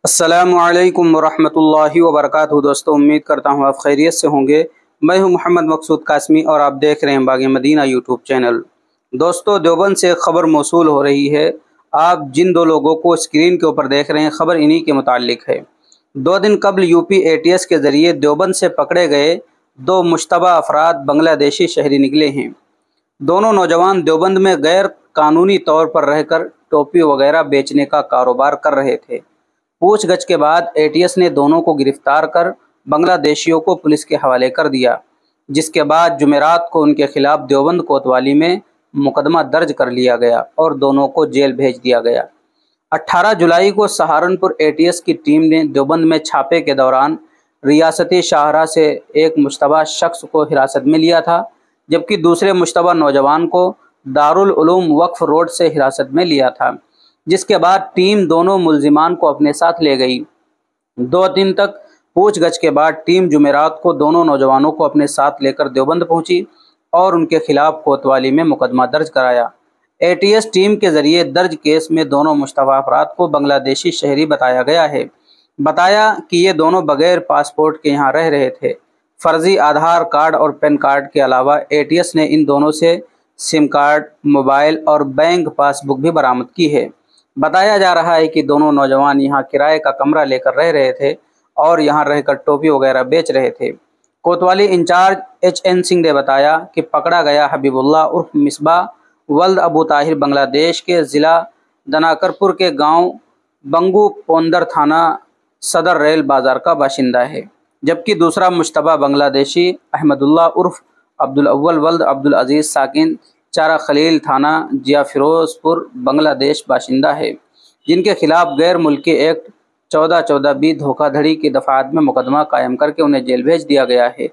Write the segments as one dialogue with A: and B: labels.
A: अस्सलामु अलैकुम वरहमतुल्लाहि वबरकातुहू। दोस्तों, उम्मीद करता हूँ आप खैरियत से होंगे। मैं हूँ मोहम्मद मकसूद कासमी और आप देख रहे हैं बाग़ मदीना यूट्यूब चैनल। दोस्तों, देवबंद से खबर मौसूल हो रही है। आप जिन दो लोगों को स्क्रीन के ऊपर देख रहे हैं, खबर इन्हीं के मुताल्लिक है। 2 दिन कबल यूपी ATS के ज़रिए देवबंद से पकड़े गए 2 मुश्तबा अफराद बांग्लादेशी शहरी निकले हैं। दोनों नौजवान देवबंद में गैर कानूनी तौर पर रहकर टोपी वगैरह बेचने का कारोबार कर रहे थे। पूछगछ के बाद ATS ने दोनों को गिरफ्तार कर बांग्लादेशियों को पुलिस के हवाले कर दिया, जिसके बाद जुमेरात को उनके खिलाफ देवबंद कोतवाली में मुकदमा दर्ज कर लिया गया और दोनों को जेल भेज दिया गया। 18 जुलाई को सहारनपुर ATS की टीम ने देवबंद में छापे के दौरान रियासती शाहराह से एक मुश्तबा शख्स को हिरासत में लिया था, जबकि दूसरे मुश्तबा नौजवान को दारुल उलूम वक्फ रोड से हिरासत में लिया था, जिसके बाद टीम दोनों मुल्जिमान को अपने साथ ले गई। 2 दिन तक पूछगछ के बाद टीम जुमेरात को दोनों नौजवानों को अपने साथ लेकर देवबंद पहुंची और उनके खिलाफ कोतवाली में मुकदमा दर्ज कराया। ATS टीम के जरिए दर्ज केस में दोनों मुश्तबा अफराद को बांग्लादेशी शहरी बताया गया है। बताया कि ये दोनों बगैर पासपोर्ट के यहाँ रह रहे थे। फर्जी आधार कार्ड और पैन कार्ड के अलावा ATS ने इन दोनों से सिम कार्ड, मोबाइल और बैंक पासबुक भी बरामद की है। बताया जा रहा है कि दोनों नौजवान यहाँ किराए का कमरा लेकर रह रहे थे और यहाँ रहकर टोपी वगैरह बेच रहे थे। कोतवाली इंचार्ज HN सिंह ने बताया कि पकड़ा गया हबीबुल्लाह उर्फ मिसबा वल्द अबू ताहिर बांग्लादेश के ज़िला दनाकरपुर के गांव बंगू पोंदर थाना सदर रेल बाज़ार का बाशिंदा है, जबकि दूसरा मुश्तबा बांग्लादेशी अहमदुल्लाह उर्फ अब्दुल अव्वल वल्द अब्दुल अजीज़ साकिन चारा खलील थाना जिया फिरोजपुर बांग्लादेश बाशिंदा है, जिनके खिलाफ गैर मुल्की एक्ट 1414B धोखाधड़ी की दफात में मुकदमा कायम करके उन्हें जेल भेज दिया गया है।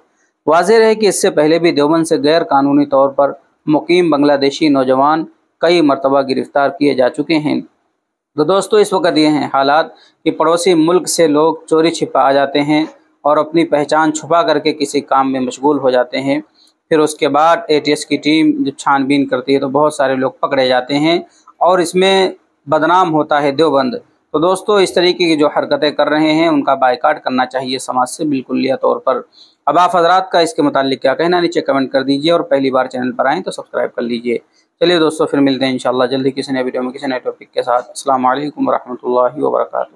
A: वाज़ेह है कि इससे पहले भी देवबंद से गैर कानूनी तौर पर मुकीम बांग्लादेशी नौजवान कई मरतबा गिरफ्तार किए जा चुके हैं। तो दोस्तों, इस वक्त ये हैं हालात कि पड़ोसी मुल्क से लोग चोरी छिपा आ जाते हैं और अपनी पहचान छुपा करके किसी काम में मशगूल हो जाते हैं। फिर उसके बाद ATS की टीम जब छानबीन करती है तो बहुत सारे लोग पकड़े जाते हैं और इसमें बदनाम होता है देवबंद। तो दोस्तों, इस तरीके की जो हरकतें कर रहे हैं उनका बायकाट करना चाहिए समाज से बिल्कुलिया तौर पर। अब आप हजरात का इसके मुताल्लिक क्या कहना, नीचे कमेंट कर दीजिए और पहली बार चैनल पर आएँ तो सब्सक्राइब कर लीजिए। चलिए दोस्तों, फिर मिलते हैं इंशाल्लाह जल्दी किसी नए वीडियो में किसी नए टॉपिक के साथ। अस्सलामु अलैकुम वरहमतुल्लाहि वबरकातुहू।